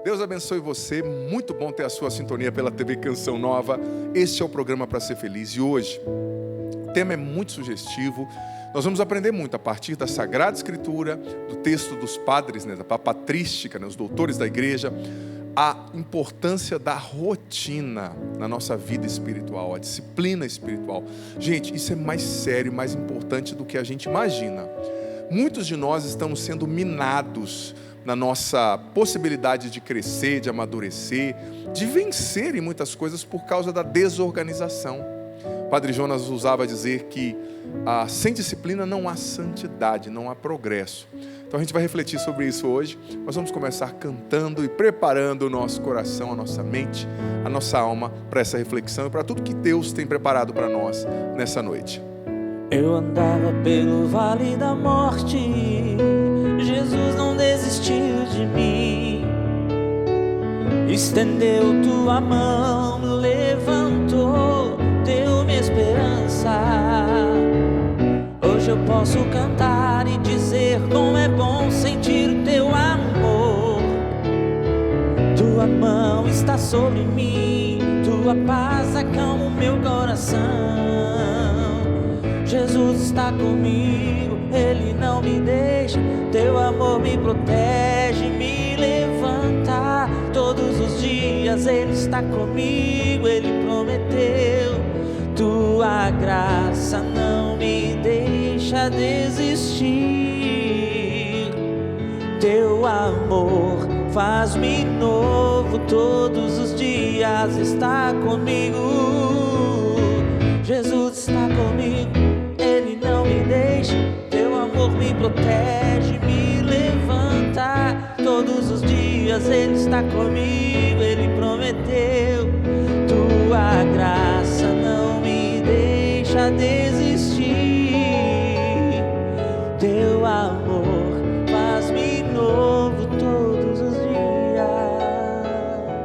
Deus abençoe você, muito bom ter a sua sintonia pela TV Canção Nova. Este é o programa para ser feliz e hoje o tema é muito sugestivo. Nós vamos aprender muito a partir da Sagrada Escritura, do texto dos padres, da patrística, os doutores da igreja, a importância da rotina na nossa vida espiritual, a disciplina espiritual. Gente, isso é mais sério, mais importante do que a gente imagina. Muitos de nós estamos sendo minados na nossa possibilidade de crescer, de amadurecer, de vencer em muitas coisas por causa da desorganização. O Padre Jonas usava dizer que sem disciplina não há santidade, não há progresso. Então a gente vai refletir sobre isso hoje. Nós vamos começar cantando e preparando o nosso coração, a nossa mente, a nossa alma para essa reflexão e para tudo que Deus tem preparado para nós nessa noite. Eu andava pelo vale da morte, Jesus não desistiu de mim. Estendeu tua mão, me levantou, deu-me esperança. Hoje eu posso cantar e dizer como é bom sentir o teu amor. Tua mão está sobre mim, tua paz acalma o meu coração. Jesus está comigo, Ele não me deixa, teu amor me protege, me levanta. Todos os dias Ele está comigo, Ele prometeu. Tua graça não me deixa desistir. Teu amor faz-me novo, todos os dias está comigo. Jesus está comigo, Ele não me deixa, teu amor me protege, me levanta. Todos os dias Ele está comigo, Ele prometeu. Tua graça não me deixa desistir. Teu amor faz-me novo todos os dias.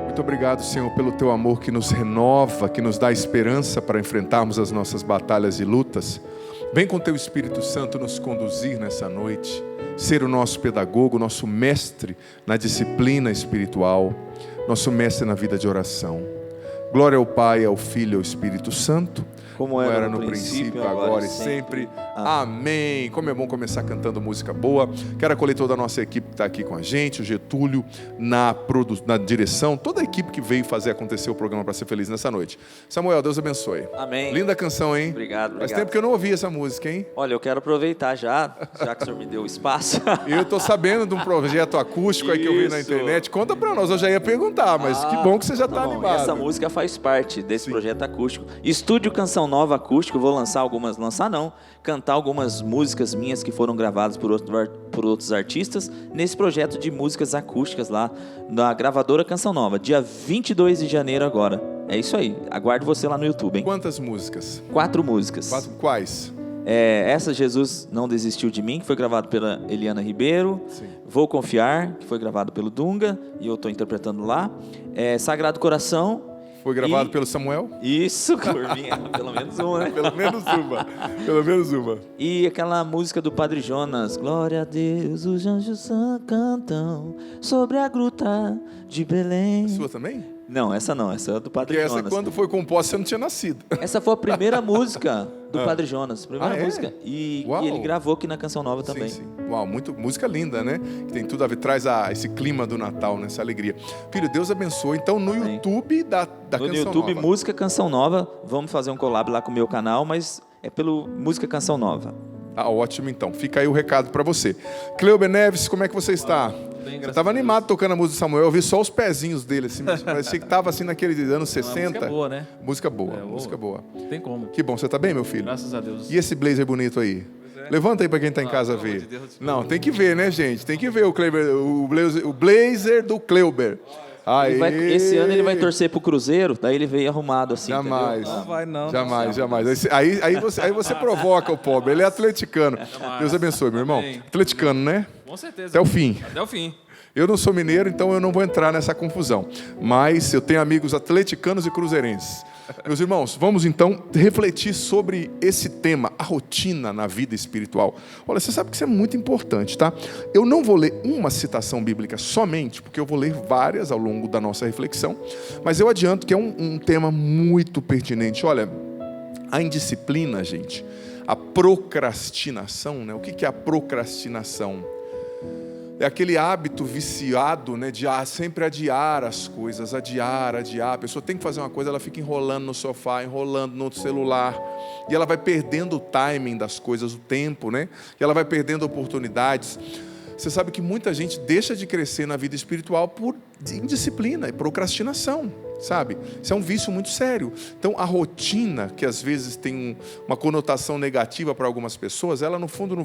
Muito obrigado, Senhor, pelo teu amor que nos renova, que nos dá esperança para enfrentarmos as nossas batalhas e lutas. Vem com teu Espírito Santo nos conduzir nessa noite, ser o nosso pedagogo, nosso mestre na disciplina espiritual, nosso mestre na vida de oração. Glória ao Pai, ao Filho e ao Espírito Santo, como era no princípio, agora e sempre. Amém. Como é bom começar cantando música boa. Quero acolher toda a nossa equipe que está aqui com a gente, o Getúlio na direção, toda a equipe que veio fazer acontecer o programa para ser feliz nessa noite. Samuel, Deus abençoe. Amém. Linda canção, hein? Obrigado. Faz tempo que eu não ouvi essa música, hein? Olha, eu quero aproveitar já que o senhor me deu o espaço. Eu estou sabendo de um projeto acústico aí que eu vi na internet. Conta para nós, eu já ia perguntar, mas que bom que você já está animado. Essa música faz parte desse projeto acústico. Estúdio Canção Nova Acústico, vou cantar algumas músicas minhas que foram gravadas por outros artistas nesse projeto de músicas acústicas lá na gravadora Canção Nova, dia 22 de janeiro agora. É isso aí, aguardo você lá no YouTube, hein? Quantas músicas? 4 músicas. Quais? Essa Jesus Não Desistiu de Mim, que foi gravado pela Eliana Ribeiro. Sim. Vou Confiar, que foi gravado pelo Dunga e eu estou interpretando lá. Sagrado Coração. Foi gravado pelo Samuel? Isso, por mim, pelo menos uma, né? Pelo menos uma. E aquela música do Padre Jonas, Glória a Deus, os anjos cantam sobre a gruta de Belém. A sua também? Não, essa é do Padre Porque Jonas. Essa quando foi composta você não tinha nascido. Essa foi a primeira música do Padre Jonas, primeira música. E ele gravou aqui na Canção Nova também. Sim. Uau, música linda, né? Que tem tudo a ver, traz esse clima do Natal, essa alegria. Filho, Deus abençoe. Então no YouTube da Canção Nova. No YouTube, Música Canção Nova. Vamos fazer um collab lá com o meu canal, mas é pelo Música Canção Nova. Ótimo, então. Fica aí o recado para você. Cleuber Neves, como é que você está? Bem, você estava animado tocando a música do Samuel. Eu vi só os pezinhos dele, assim. Parecia que estava assim naqueles anos 60. Música boa, né? Música boa. Tem como. Que bom. Você está bem, meu filho? Graças a Deus. E esse blazer bonito aí? Levanta aí para quem está em casa ver. De Deus, não, tem que ver, né, gente? Tem que ver o blazer do Cleuber. Esse ano ele vai torcer pro Cruzeiro, daí ele veio arrumado assim. Jamais. Entendeu? Não vai não. Jamais. Aí você provoca o pobre. Ele é atleticano. Deus abençoe, meu irmão. Amém. Atleticano, né? Com certeza. Até o fim. Até o fim. Eu não sou mineiro, então eu não vou entrar nessa confusão. Mas eu tenho amigos atleticanos e cruzeirenses. Meus irmãos, vamos então refletir sobre esse tema, a rotina na vida espiritual. Olha, você sabe que isso é muito importante, tá? Eu não vou ler uma citação bíblica somente, porque eu vou ler várias ao longo da nossa reflexão, mas eu adianto que é um tema muito pertinente. Olha, a indisciplina, gente, a procrastinação, né? O que é a procrastinação? É aquele hábito viciado, né, de sempre adiar as coisas, adiar. A pessoa tem que fazer uma coisa, ela fica enrolando no sofá, enrolando no celular, e ela vai perdendo o timing das coisas, o tempo, né? E ela vai perdendo oportunidades. Você sabe que muita gente deixa de crescer na vida espiritual por indisciplina e procrastinação, sabe? Isso é um vício muito sério. Então, a rotina, que às vezes tem uma conotação negativa para algumas pessoas, ela no fundo,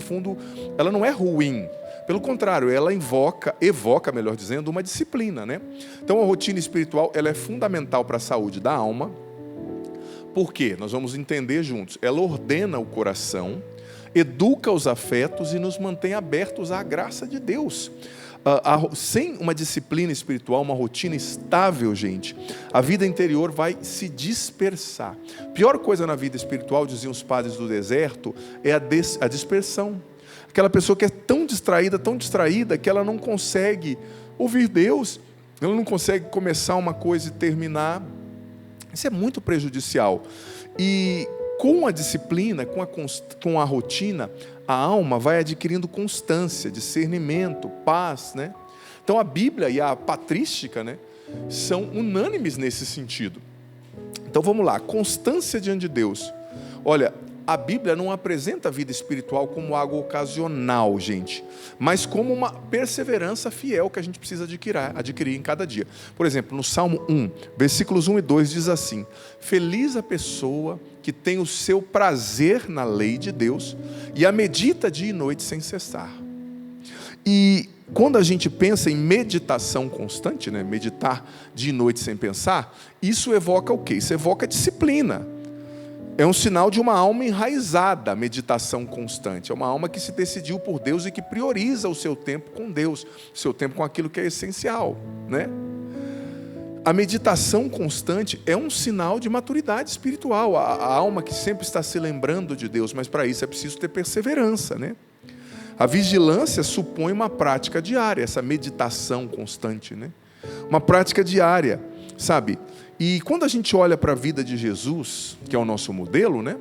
ela não é ruim. Pelo contrário, ela evoca, melhor dizendo, uma disciplina, né? Então, a rotina espiritual, ela é fundamental para a saúde da alma. Por quê? Nós vamos entender juntos. Ela ordena o coração, educa os afetos e nos mantém abertos à graça de Deus. Sem uma disciplina espiritual, uma rotina estável, gente, a vida interior vai se dispersar. Pior coisa na vida espiritual, diziam os padres do deserto, é a dispersão. Aquela pessoa que é tão distraída, que ela não consegue ouvir Deus, ela não consegue começar uma coisa e terminar. Isso é muito prejudicial. E com a disciplina, com a rotina, a alma vai adquirindo constância, discernimento, paz, né? Então a Bíblia e a patrística, né, são unânimes nesse sentido. Então vamos lá, constância diante de Deus. Olha, a Bíblia não apresenta a vida espiritual como algo ocasional, gente, mas como uma perseverança fiel que a gente precisa adquirir em cada dia. Por exemplo, no Salmo 1, versículos 1 e 2 diz assim: feliz a pessoa que tem o seu prazer na lei de Deus e a medita dia e noite sem cessar. E quando a gente pensa em meditação constante, né, meditar dia e noite sem pensar, isso evoca o quê? Isso evoca disciplina. É um sinal de uma alma enraizada, a meditação constante. É uma alma que se decidiu por Deus e que prioriza o seu tempo com Deus, o seu tempo com aquilo que é essencial, né? A meditação constante é um sinal de maturidade espiritual. A alma que sempre está se lembrando de Deus, mas para isso é preciso ter perseverança, né? A vigilância supõe uma prática diária, essa meditação constante, né? Uma prática diária, sabe? E quando a gente olha para a vida de Jesus, que é o nosso modelo, né?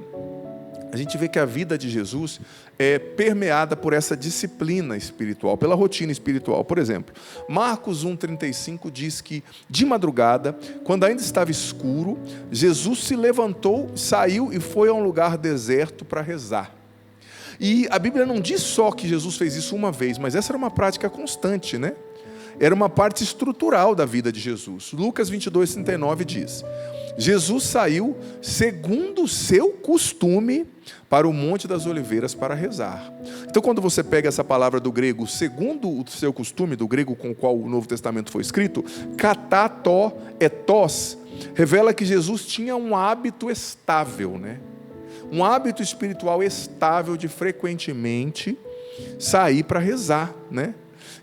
A gente vê que a vida de Jesus é permeada por essa disciplina espiritual, pela rotina espiritual. Por exemplo, Marcos 1,35 diz que, de madrugada, quando ainda estava escuro, Jesus se levantou, saiu e foi a um lugar deserto para rezar. E a Bíblia não diz só que Jesus fez isso uma vez, mas essa era uma prática constante, né? Era uma parte estrutural da vida de Jesus. Lucas 22,39 diz: Jesus saiu, segundo o seu costume, para o Monte das Oliveiras para rezar. Então, quando você pega essa palavra do grego, segundo o seu costume, do grego com o qual o Novo Testamento foi escrito, katato etos, revela que Jesus tinha um hábito estável, né? Um hábito espiritual estável de frequentemente sair para rezar, né?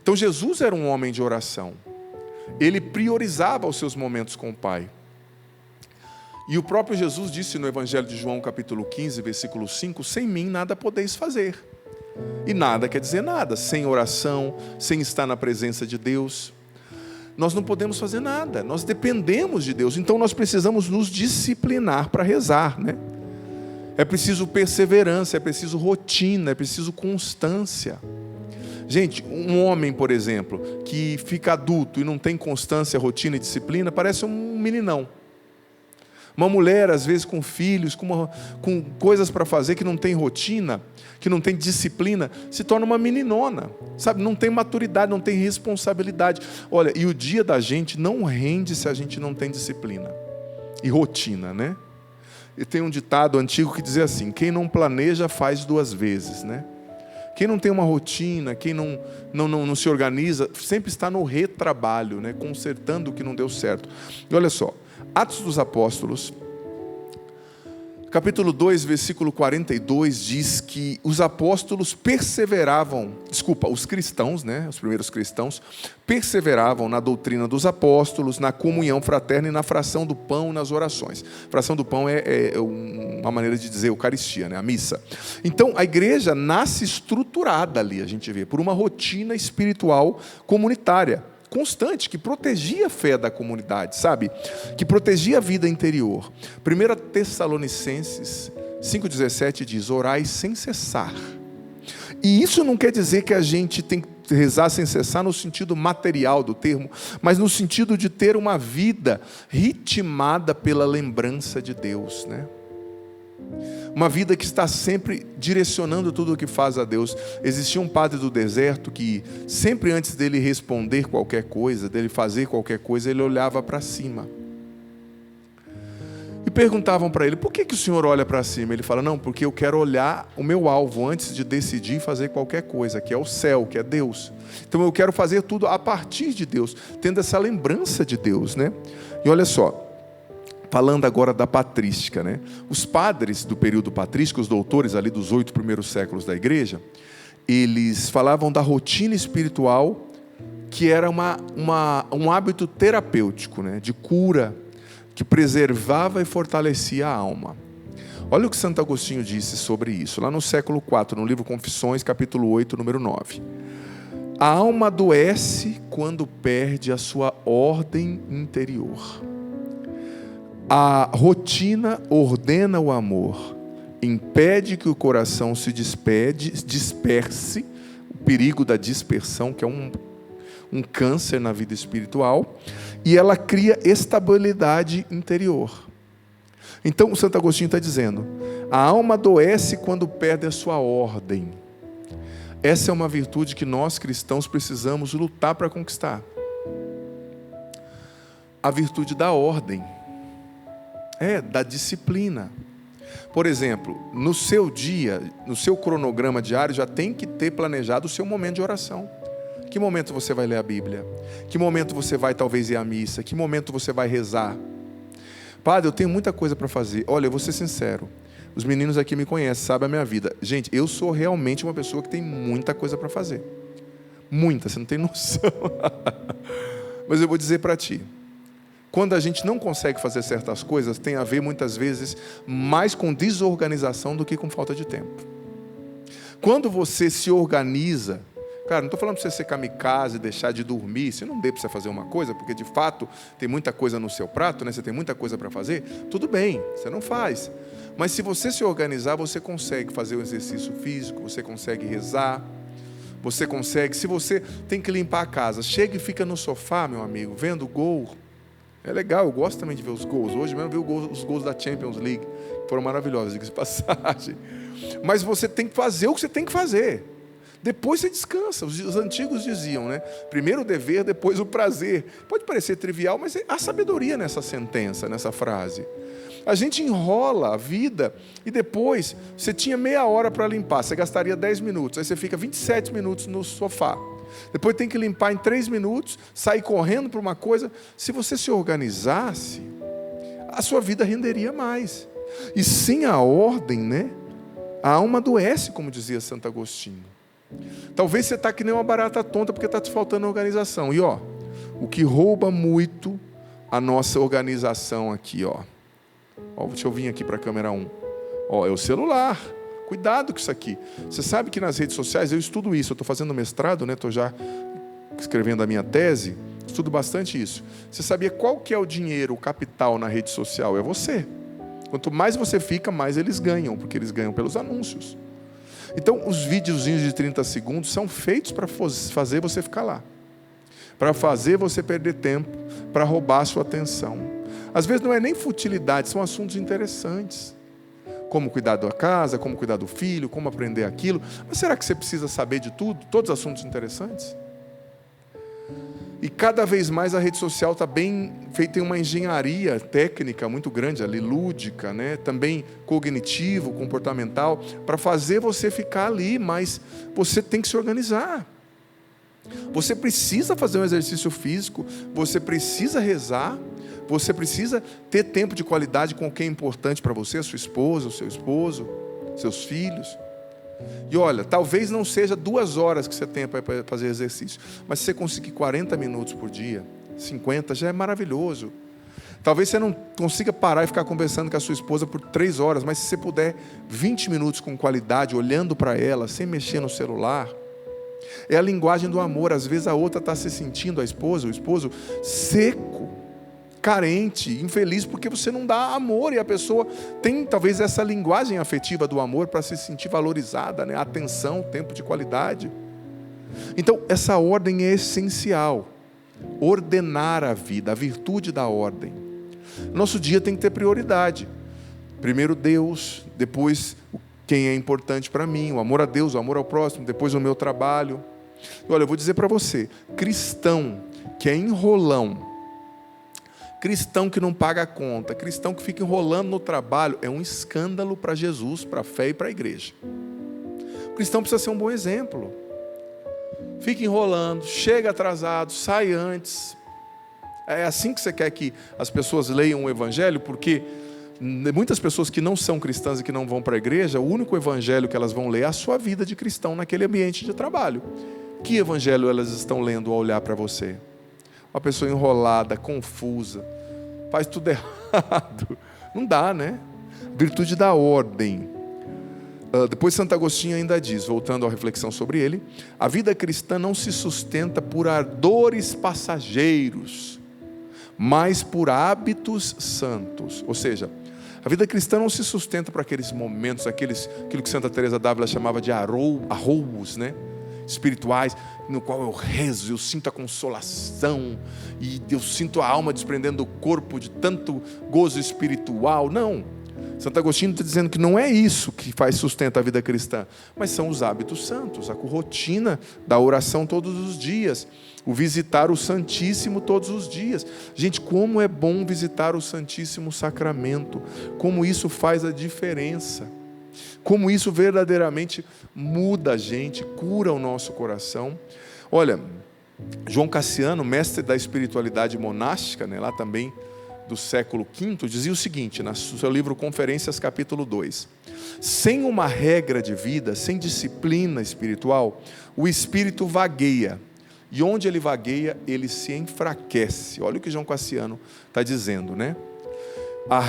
Então Jesus era um homem de oração. Ele priorizava os seus momentos com o Pai. E o próprio Jesus disse no Evangelho de João, capítulo 15, versículo 5, sem mim nada podeis fazer. E nada quer dizer nada, sem oração, sem estar na presença de Deus. Nós não podemos fazer nada, nós dependemos de Deus, então nós precisamos nos disciplinar para rezar, né? É preciso perseverança, é preciso rotina, é preciso constância. Gente, um homem, por exemplo, que fica adulto e não tem constância, rotina e disciplina, parece um meninão. Uma mulher, às vezes, com filhos, com coisas para fazer, que não tem rotina, que não tem disciplina, se torna uma meninona, sabe? Não tem maturidade, não tem responsabilidade. Olha, e o dia da gente não rende se a gente não tem disciplina e rotina, né? E tem um ditado antigo que dizia assim: quem não planeja faz duas vezes, né? Quem não tem uma rotina, quem não se organiza, sempre está no retrabalho, né? Consertando o que não deu certo. E olha só, Atos dos Apóstolos, Capítulo 2, versículo 42 diz que os cristãos, né, os primeiros cristãos, perseveravam na doutrina dos apóstolos, na comunhão fraterna e na fração do pão nas orações. Fração do pão é uma maneira de dizer Eucaristia, né, a missa. Então, a igreja nasce estruturada ali, a gente vê, por uma rotina espiritual comunitária, constante, que protegia a fé da comunidade, sabe? Que protegia a vida interior. 1 Tessalonicenses 5,17 diz: orai sem cessar. E isso não quer dizer que a gente tem que rezar sem cessar no sentido material do termo, mas no sentido de ter uma vida ritmada pela lembrança de Deus, né? Uma vida que está sempre direcionando tudo o que faz a Deus. Existia um padre do deserto que sempre antes dele responder qualquer coisa, dele fazer qualquer coisa, ele olhava para cima. E perguntavam para ele: por que o senhor olha para cima? Ele fala: não, porque eu quero olhar o meu alvo antes de decidir fazer qualquer coisa, que é o céu, que é Deus. Então eu quero fazer tudo a partir de Deus, tendo essa lembrança de Deus, né? E olha só, falando agora da patrística, né? Os padres do período patrístico, os doutores ali dos 8 primeiros séculos da igreja, eles falavam da rotina espiritual, que era um hábito terapêutico, né? De cura, que preservava e fortalecia a alma. Olha o que Santo Agostinho disse sobre isso, lá no século IV, no livro Confissões, capítulo 8, número 9. A alma adoece quando perde a sua ordem interior. A rotina ordena o amor, impede que o coração se disperse, o perigo da dispersão, que é um câncer na vida espiritual, e ela cria estabilidade interior. Então o Santo Agostinho está dizendo: a alma adoece quando perde a sua ordem. Essa é uma virtude que nós cristãos precisamos lutar para conquistar. A virtude da ordem. Da disciplina. Por exemplo, no seu dia, no seu cronograma diário, já tem que ter planejado o seu momento de oração. Que momento você vai ler a Bíblia? Que momento você vai talvez ir à missa? Que momento você vai rezar? Padre, eu tenho muita coisa para fazer. Olha, eu vou ser sincero, os meninos aqui me conhecem, sabem a minha vida. Gente, eu sou realmente uma pessoa que tem muita coisa para fazer. Muita, você não tem noção. Mas eu vou dizer para ti, quando a gente não consegue fazer certas coisas, tem a ver muitas vezes mais com desorganização do que com falta de tempo. Quando você se organiza, cara, não estou falando para você ser kamikaze, deixar de dormir, se não dê para você fazer uma coisa, porque de fato tem muita coisa no seu prato, né? Você tem muita coisa para fazer, tudo bem, você não faz. Mas se você se organizar, você consegue fazer um exercício físico, você consegue rezar, você consegue, se você tem que limpar a casa, chega e fica no sofá, meu amigo, vendo o gol. É legal, eu gosto também de ver os gols. Hoje mesmo vi os gols da Champions League, que foram maravilhosos, diga-se de passagem. Mas você tem que fazer o que você tem que fazer. Depois você descansa. Os antigos diziam, né? Primeiro o dever, depois o prazer. Pode parecer trivial, mas há sabedoria nessa sentença, nessa frase. A gente enrola a vida e depois você tinha meia hora para limpar, você gastaria 10 minutos, aí você fica 27 minutos no sofá. Depois tem que limpar em 3 minutos, sair correndo para uma coisa. Se você se organizasse, a sua vida renderia mais. E sem a ordem, né? A alma adoece, como dizia Santo Agostinho. Talvez você está que nem uma barata tonta porque está te faltando organização. E o que rouba muito a nossa organização aqui, deixa eu vir aqui para a câmera 1. É o celular. Cuidado com isso aqui. Você sabe que nas redes sociais, eu estudo isso, eu estou fazendo mestrado, né? Estou já escrevendo a minha tese, estudo bastante isso. Você sabia qual que é o dinheiro, o capital na rede social? É você. Quanto mais você fica, mais eles ganham, porque eles ganham pelos anúncios. Então, os videozinhos de 30 segundos são feitos para fazer você ficar lá, para fazer você perder tempo, para roubar a sua atenção. Às vezes não é nem futilidade, são assuntos interessantes. Como cuidar da casa, como cuidar do filho, como aprender aquilo. Mas será que você precisa saber de tudo? Todos os assuntos interessantes? E cada vez mais a rede social está bem feita, tem uma engenharia técnica muito grande ali, lúdica, né? Também cognitivo, comportamental, para fazer você ficar ali, mas você tem que se organizar. Você precisa fazer um exercício físico, você precisa rezar, Você precisa ter tempo de qualidade com quem é importante para você, a sua esposa, o seu esposo, seus filhos. E olha, talvez não seja 2 horas que você tem para fazer exercício, mas se você conseguir 40 minutos por dia, 50, já é maravilhoso. Talvez você não consiga parar e ficar conversando com a sua esposa por 3 horas, mas se você puder 20 minutos com qualidade, olhando para ela, sem mexer no celular, é a linguagem do amor. Às vezes a outra está se sentindo, a esposa, o esposo, seco, carente, infeliz, porque você não dá amor, e a pessoa tem talvez essa linguagem afetiva do amor para se sentir valorizada, né? Atenção, tempo de qualidade. Então, essa ordem é essencial. Ordenar a vida, a virtude da ordem. Nosso dia tem que ter prioridade. Primeiro Deus, depois quem é importante para mim, o amor a Deus, o amor ao próximo, depois o meu trabalho. E olha, eu vou dizer para você, cristão que é enrolão, cristão que não paga a conta, cristão que fica enrolando no trabalho, é um escândalo para Jesus, para a fé e para a igreja. O cristão precisa ser um bom exemplo. Fica enrolando, chega atrasado, sai antes. É assim que você quer que as pessoas leiam o evangelho? Porque muitas pessoas que não são cristãs e que não vão para a igreja, o único evangelho que elas vão ler é a sua vida de cristão naquele ambiente de trabalho. Que evangelho elas estão lendo ao olhar para você? Uma pessoa enrolada, confusa, faz tudo errado. Não dá, né? Virtude da ordem. Depois Santo Agostinho ainda diz, voltando à reflexão sobre ele, a vida cristã não se sustenta por ardores passageiros, mas por hábitos santos. Ou seja, a vida cristã não se sustenta por aqueles momentos, aquilo que Santa Teresa d'Ávila chamava de arroubos, né? Espirituais, no qual eu rezo, eu sinto a consolação, e eu sinto a alma desprendendo do corpo de tanto gozo espiritual. Não. Santo Agostinho está dizendo que não é isso que faz sustento a vida cristã, mas são os hábitos santos, a rotina da oração todos os dias, o visitar o Santíssimo todos os dias. Gente, como é bom visitar o Santíssimo Sacramento, como isso faz a diferença, como isso verdadeiramente muda a gente, cura o nosso coração. Olha, João Cassiano, mestre da espiritualidade monástica, né, lá também do século V, dizia o seguinte, no seu livro Conferências, capítulo 2: sem uma regra de vida, sem disciplina espiritual, o espírito vagueia, e onde ele vagueia, ele se enfraquece. Olha o que João Cassiano está dizendo, né?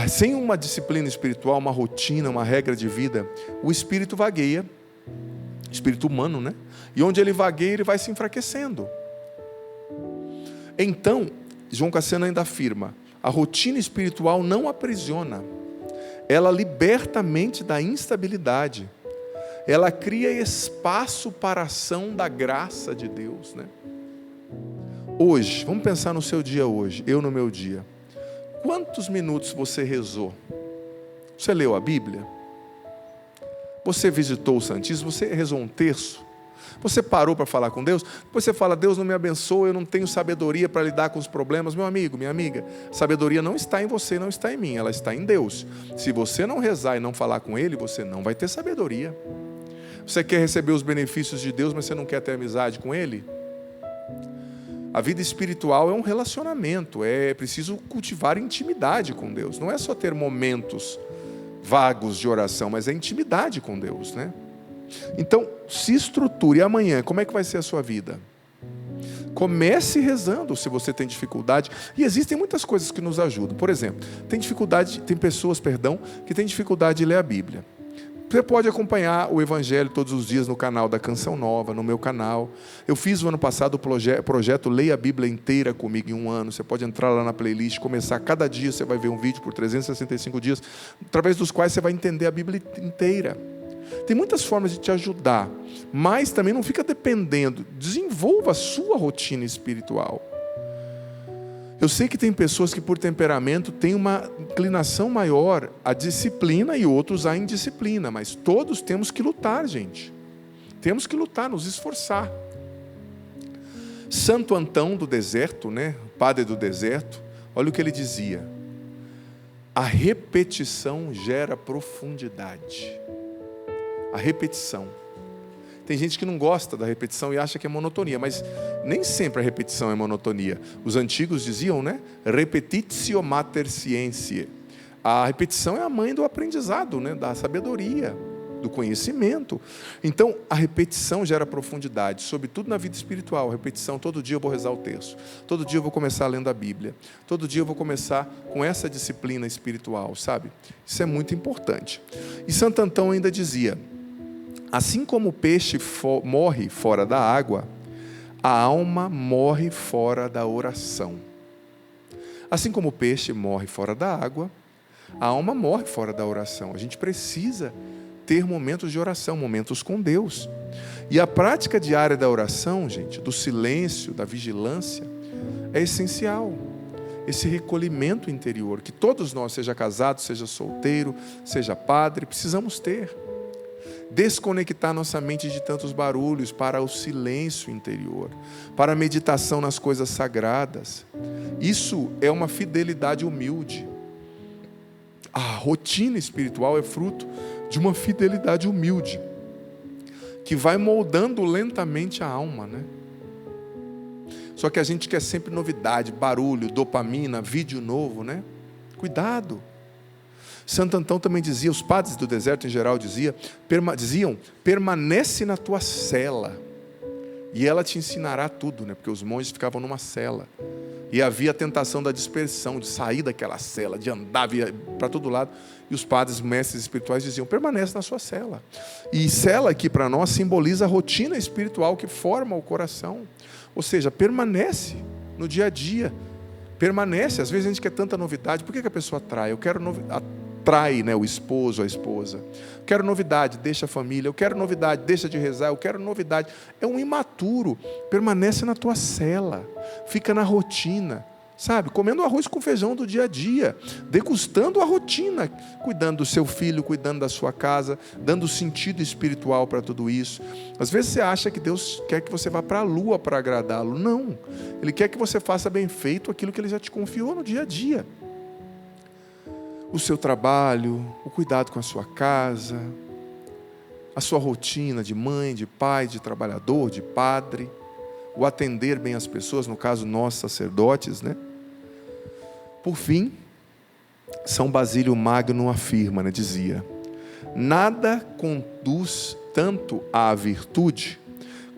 Sem uma disciplina espiritual, uma rotina, uma regra de vida, o espírito vagueia, espírito humano, né? E onde ele vagueia, ele vai se enfraquecendo. Então, João Cassiano ainda afirma, a rotina espiritual não aprisiona, ela liberta a mente da instabilidade, ela cria espaço para a ação da graça de Deus, né? Hoje, vamos pensar no seu dia hoje, eu no meu dia. Quantos minutos você rezou? Você leu a Bíblia? Você visitou o Santíssimo? Você rezou um terço? Você parou para falar com Deus? Depois você fala, Deus não me abençoa, eu não tenho sabedoria para lidar com os problemas. Meu amigo, minha amiga, sabedoria não está em você, não está em mim, ela está em Deus. Se você não rezar e não falar com Ele, você não vai ter sabedoria. Você quer receber os benefícios de Deus, mas você não quer ter amizade com Ele? A vida espiritual é um relacionamento, é preciso cultivar intimidade com Deus. Não é só ter momentos vagos de oração, mas é intimidade com Deus, né? Então, se estruture. E amanhã, como é que vai ser a sua vida? Comece rezando se você tem dificuldade. E existem muitas coisas que nos ajudam. Por exemplo, tem pessoas que têm dificuldade de ler a Bíblia. Você pode acompanhar o Evangelho todos os dias no canal da Canção Nova, no meu canal. Eu fiz o ano passado o projeto Leia a Bíblia Inteira comigo em 1 ano. Você pode entrar lá na playlist, começar cada dia, você vai ver um vídeo por 365 dias, através dos quais você vai entender a Bíblia inteira. Tem muitas formas de te ajudar, mas também não fica dependendo. Desenvolva a sua rotina espiritual. Eu sei que tem pessoas que por temperamento têm uma inclinação maior à disciplina e outros à indisciplina, mas todos temos que lutar, gente. Temos que lutar, nos esforçar. Santo Antão do deserto, né? Padre do deserto, olha o que ele dizia: a repetição gera profundidade. A repetição. Tem gente que não gosta da repetição e acha que é monotonia, mas nem sempre a repetição é monotonia. Os antigos diziam, né? Repetitio mater scientiae. A repetição é a mãe do aprendizado, né? Da sabedoria, do conhecimento. Então, a repetição gera profundidade, sobretudo na vida espiritual. A repetição, todo dia eu vou rezar o terço, todo dia eu vou começar lendo a Bíblia, todo dia eu vou começar com essa disciplina espiritual, sabe? Isso é muito importante. E Santo Antão ainda dizia: assim como o peixe morre fora da água, a alma morre fora da oração. Assim como o peixe morre fora da água, a alma morre fora da oração. A gente precisa ter momentos de oração, momentos com Deus. E a prática diária da oração, gente, do silêncio, da vigilância, é essencial. Esse recolhimento interior, que todos nós, seja casado, seja solteiro, seja padre, precisamos ter. Desconectar nossa mente de tantos barulhos para o silêncio interior, para a meditação nas coisas sagradas. Isso é uma fidelidade humilde. A rotina espiritual é fruto de uma fidelidade humilde, que vai moldando lentamente a alma, né? Só que a gente quer sempre novidade, barulho, dopamina, vídeo novo, né? Cuidado. Santo Antão também dizia, os padres do deserto em geral diziam, permanece na tua cela, e ela te ensinará tudo, né? Porque os monges ficavam numa cela, e havia a tentação da dispersão, de sair daquela cela, de andar para todo lado, e os padres, mestres espirituais diziam, permanece na sua cela. E cela aqui para nós simboliza a rotina espiritual que forma o coração, ou seja, permanece no dia a dia, permanece. Às vezes a gente quer tanta novidade. Por que a pessoa atrai? Eu quero atrai, né, o esposo, a esposa. Quero novidade, deixa a família. Eu quero novidade, deixa de rezar. Eu quero novidade. É um imaturo. Permanece na tua cela. Fica na rotina. Sabe? Comendo arroz com feijão do dia a dia. Degustando a rotina. Cuidando do seu filho, cuidando da sua casa. Dando sentido espiritual para tudo isso. Às vezes você acha que Deus quer que você vá para a lua para agradá-lo. Não. Ele quer que você faça bem feito aquilo que Ele já te confiou no dia a dia. O seu trabalho, o cuidado com a sua casa, a sua rotina de mãe, de pai, de trabalhador, de padre, o atender bem as pessoas, no caso nós sacerdotes, né? Por fim, São Basílio Magno afirma, né, dizia: nada conduz tanto à virtude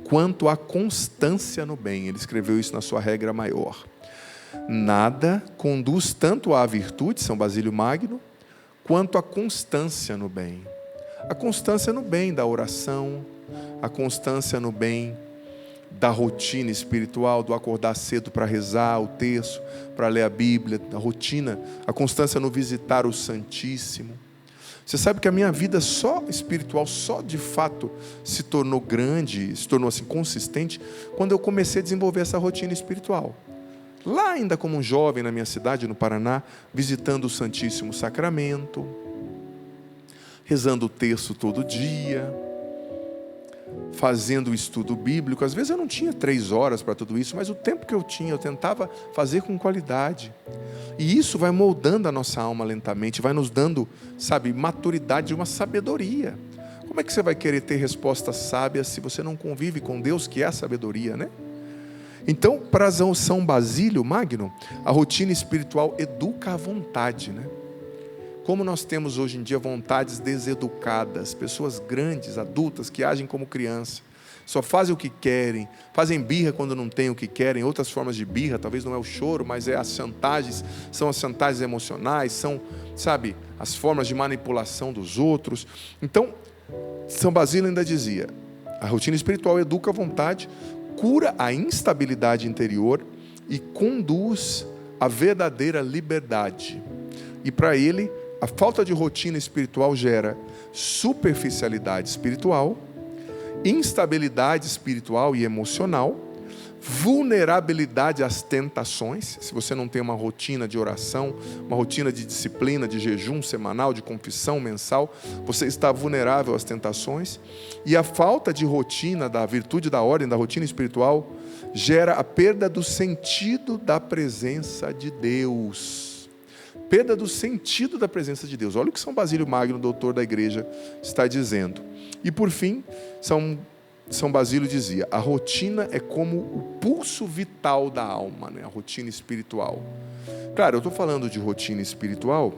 quanto à constância no bem. Ele escreveu isso na sua regra maior. Nada conduz tanto à virtude, São Basílio Magno, quanto à constância no bem. A constância no bem da oração, a constância no bem da rotina espiritual, do acordar cedo para rezar o terço, para ler a Bíblia, a rotina, a constância no visitar o Santíssimo. Você sabe que a minha vida só espiritual, só de fato se tornou grande, se tornou assim consistente, quando eu comecei a desenvolver essa rotina espiritual. Lá ainda como um jovem na minha cidade, no Paraná, visitando o Santíssimo Sacramento, rezando o terço todo dia, fazendo o estudo bíblico. Às vezes eu não tinha 3 horas para tudo isso, mas o tempo que eu tinha, eu tentava fazer com qualidade. E isso vai moldando a nossa alma lentamente, vai nos dando, sabe, maturidade, uma sabedoria. Como é que você vai querer ter respostas sábias se você não convive com Deus, que é a sabedoria, né? Então, para São Basílio Magno, a rotina espiritual educa a vontade, né? Como nós temos hoje em dia vontades deseducadas, pessoas grandes, adultas, que agem como criança, só fazem o que querem, fazem birra quando não têm o que querem, outras formas de birra, talvez não é o choro, mas é as chantagens, são as chantagens emocionais, são, sabe, as formas de manipulação dos outros. Então, São Basílio ainda dizia, a rotina espiritual educa a vontade, cura a instabilidade interior e conduz à verdadeira liberdade. E para ele, a falta de rotina espiritual gera superficialidade espiritual, instabilidade espiritual e emocional, vulnerabilidade às tentações. Se você não tem uma rotina de oração, uma rotina de disciplina, de jejum semanal, de confissão mensal, você está vulnerável às tentações. E a falta de rotina da virtude da ordem, da rotina espiritual, gera a perda do sentido da presença de Deus. Perda do sentido da presença de Deus. Olha o que São Basílio Magno, doutor da igreja, está dizendo. E por fim, São São Basílio dizia: a rotina é como o pulso vital da alma, né? A rotina espiritual. Claro, eu estou falando de rotina espiritual,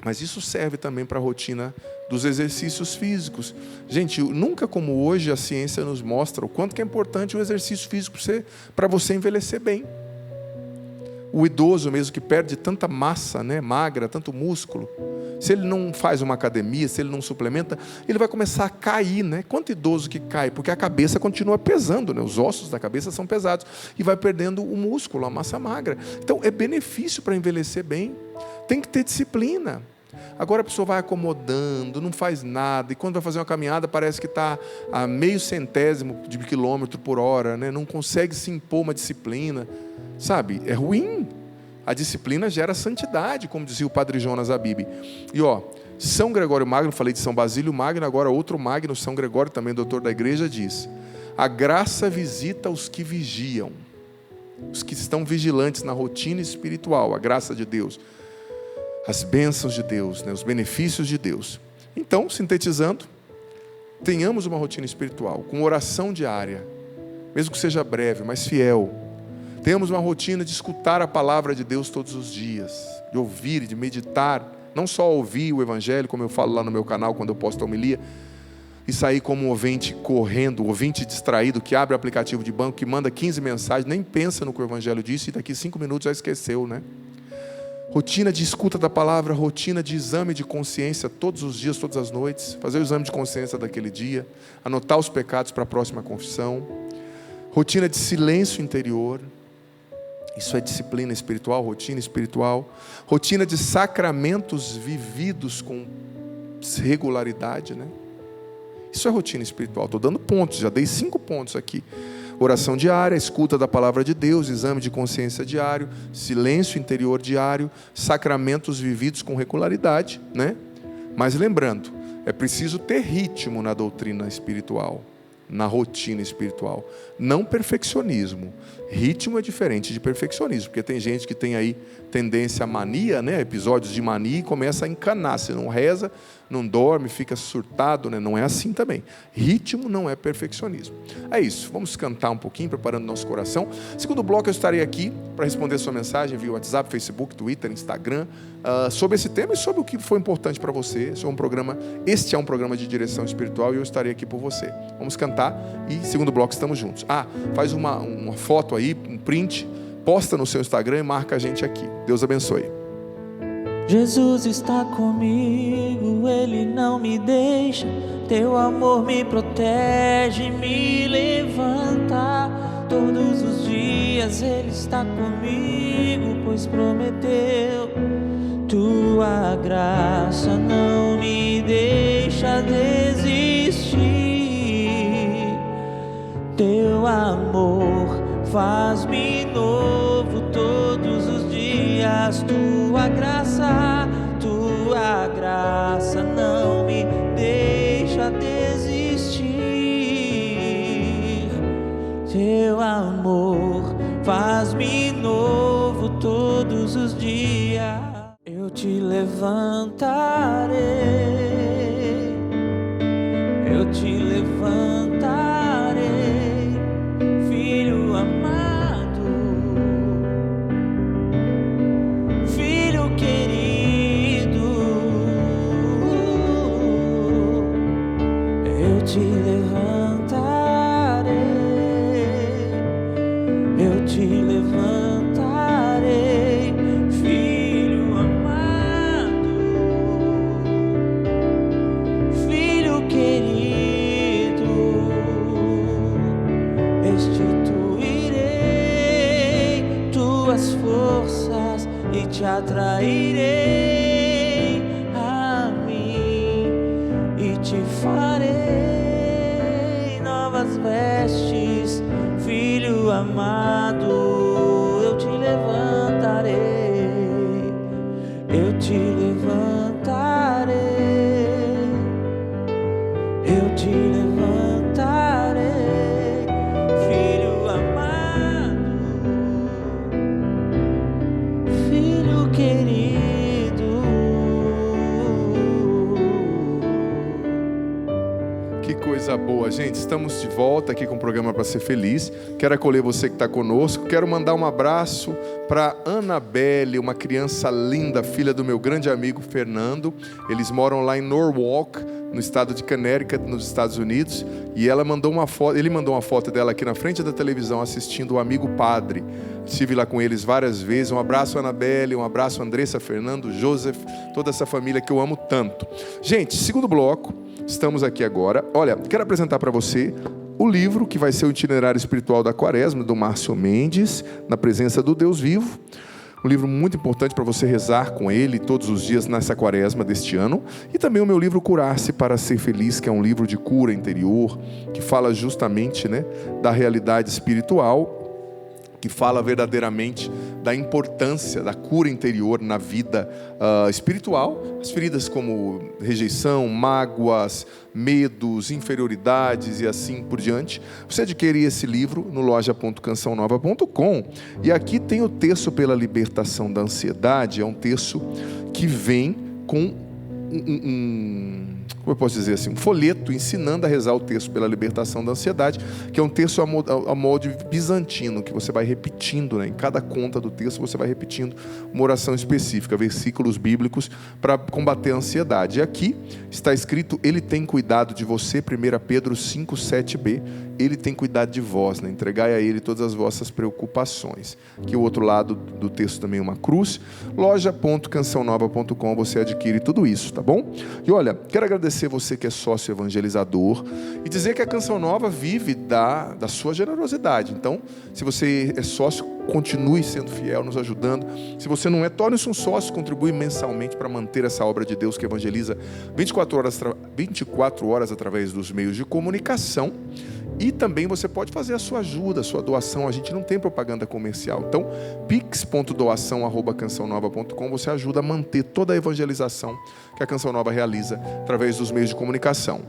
mas isso serve também para a rotina dos exercícios físicos. Gente, nunca como hoje a ciência nos mostra o quanto que é importante o exercício físico para você envelhecer bem. O idoso mesmo que perde tanta massa, né, magra, tanto músculo, se ele não faz uma academia, se ele não suplementa, ele vai começar a cair, né? Quanto idoso que cai? Porque a cabeça continua pesando, né? Os ossos da cabeça são pesados e vai perdendo o músculo, a massa magra. Então é benefício para envelhecer bem. Tem que ter disciplina. Agora a pessoa vai acomodando, não faz nada, e quando vai fazer uma caminhada parece que está a meio centésimo de quilômetro por hora, né? Não consegue se impor uma disciplina, sabe? É ruim. A disciplina gera santidade, como dizia o padre Jonas Abib. E São Gregório Magno, falei de São Basílio Magno, agora outro Magno, São Gregório, também doutor da igreja, diz: a graça visita os que vigiam, os que estão vigilantes na rotina espiritual, a graça de Deus, as bênçãos de Deus, né, os benefícios de Deus. Então, sintetizando, tenhamos uma rotina espiritual, com oração diária, mesmo que seja breve, mas fiel. Tenhamos uma rotina de escutar a palavra de Deus todos os dias, de ouvir, de meditar, não só ouvir o Evangelho, como eu falo lá no meu canal, quando eu posto a homilia, e sair como um ouvinte correndo, ouvinte distraído, que abre o aplicativo de banco, que manda 15 mensagens, nem pensa no que o Evangelho disse, e daqui 5 minutos já esqueceu, né? Rotina de escuta da palavra, rotina de exame de consciência todos os dias, todas as noites, fazer o exame de consciência daquele dia, anotar os pecados para a próxima confissão, rotina de silêncio interior, isso é disciplina espiritual, rotina espiritual, rotina de sacramentos vividos com regularidade, né? Isso é rotina espiritual. Estou dando pontos, já dei 5 pontos aqui. Oração diária, escuta da palavra de Deus, exame de consciência diário, silêncio interior diário, sacramentos vividos com regularidade, né? Mas lembrando, é preciso ter ritmo na doutrina espiritual, na rotina espiritual, não perfeccionismo. Ritmo é diferente de perfeccionismo, porque tem gente que tem aí tendência à mania, né? Episódios de mania, e começa a encanar. Você não reza, não dorme, fica surtado, né? Não é assim também. Ritmo não é perfeccionismo. É isso, vamos cantar um pouquinho, preparando nosso coração. Segundo bloco eu estarei aqui para responder sua mensagem via WhatsApp, Facebook, Twitter, Instagram, sobre esse tema e sobre o que foi importante para você. Este é um programa de direção espiritual e eu estarei aqui por você. Vamos cantar e segundo bloco estamos juntos. Faz uma foto aí, um print, posta no seu Instagram e marca a gente aqui. Deus abençoe. Jesus está comigo, Ele não me deixa. Teu amor me protege, me levanta. Todos os dias Ele está comigo, pois prometeu. Tua graça não me deixa desistir. Teu amor faz-me novo todos os dias. Tua graça não me deixa desistir. Teu amor faz-me novo todos os dias. Eu te levantarei, eu te levantarei, filho amado, filho querido. Eu te levantarei, eu te levantarei, filho amado, filho querido. Restituirei tuas forças e te atrairei a mim e te farei novas vestes, filho amado. Eu te levantarei, eu te levantarei, eu te levantarei, filho amado, filho querido. Que coisa Boa, gente, estamos de volta aqui com o programa Para Ser Feliz. Quero acolher você que está conosco. Quero mandar um abraço para Annabelle, uma criança linda, filha do meu grande amigo Fernando. Eles moram lá em Norwalk, no estado de Connecticut, nos Estados Unidos. E ela mandou uma foto, ele mandou uma foto dela aqui na frente da televisão assistindo o Amigo Padre. Estive lá com eles várias vezes. Um abraço, Annabelle, um abraço, Andressa, Fernando, Joseph, toda essa família que eu amo tanto. Gente, segundo bloco, estamos aqui agora. Olha, quero apresentar para você o livro que vai ser o itinerário espiritual da Quaresma, do Márcio Mendes, na presença do Deus vivo. Um livro muito importante para você rezar com ele todos os dias nessa Quaresma deste ano. E também o meu livro Curar-se para Ser Feliz, que é um livro de cura interior, que fala justamente, né, da realidade espiritual, que fala verdadeiramente da importância da cura interior na vida espiritual. As feridas como rejeição, mágoas, medos, inferioridades e assim por diante. Você adquire esse livro no loja.cançãonova.com. E aqui tem o texto pela libertação da ansiedade. É um texto que vem com como eu posso dizer assim, um folheto ensinando a rezar o texto pela libertação da ansiedade, que é um texto a molde bizantino, que você vai repetindo, né? Em cada conta do texto você vai repetindo uma oração específica, versículos bíblicos para combater a ansiedade. E aqui está escrito: Ele tem cuidado de você, 1 Pedro 5:7b. Ele tem cuidado de vós, né? Entregai a Ele todas as vossas preocupações. Aqui o outro lado do texto também uma cruz. loja.cançãonova.com, você adquire tudo isso, tá bom? E olha, quero agradecer você que é sócio evangelizador e dizer que a Canção Nova vive da sua generosidade. Então, se você é sócio, continue sendo fiel, nos ajudando. Se você não é, torne-se um sócio, contribui mensalmente para manter essa obra de Deus que evangeliza 24 horas através dos meios de comunicação. E também você pode fazer a sua ajuda, a sua doação. A gente não tem propaganda comercial. Então, pix.doação@cançãonova.com, você ajuda a manter toda a evangelização que a Canção Nova realiza através dos meios de comunicação.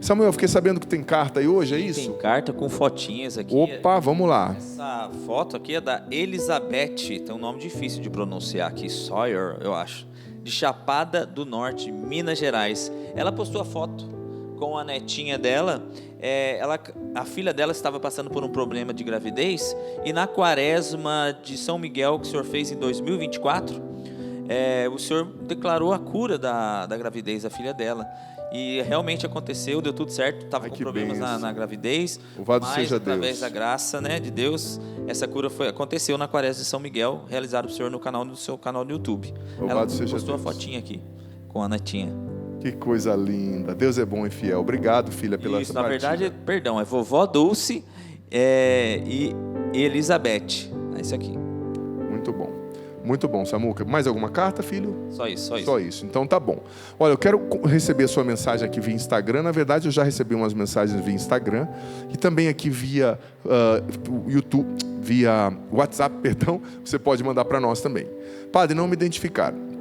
Samuel, eu fiquei sabendo que tem carta aí hoje, é isso? Tem carta com fotinhas aqui. Opa, vamos lá. Essa foto aqui é da Elizabeth, tem um nome difícil de pronunciar aqui, Sawyer, eu acho, de Chapada do Norte, Minas Gerais. Ela postou a foto com a netinha dela. A filha dela estava passando por um problema de gravidez, e na Quaresma de São Miguel, que o senhor fez em 2024, o senhor declarou a cura da gravidez da filha dela. E realmente aconteceu, deu tudo certo, estava com problemas na gravidez. Louvado seja através Deus. da graça, né, de Deus, essa cura aconteceu na Quaresma de São Miguel, realizado pelo senhor no seu canal do YouTube. Louvado seja Deus. Postou a Deus. fotinha aqui com a netinha. Que coisa linda. Deus é bom e fiel. Obrigado, filha, pela Isso, essa na partilha. verdade, perdão, é vovó Dulce e Elizabeth. É isso aqui. Muito bom. Muito bom, Samuca. Mais alguma carta, filho? Só isso. Só isso. Então tá bom. Olha, eu quero receber a sua mensagem aqui via Instagram. Na verdade, eu já recebi umas mensagens via Instagram. E também aqui via YouTube, via WhatsApp, perdão. Você pode mandar para nós também. Padre, não me identificaram.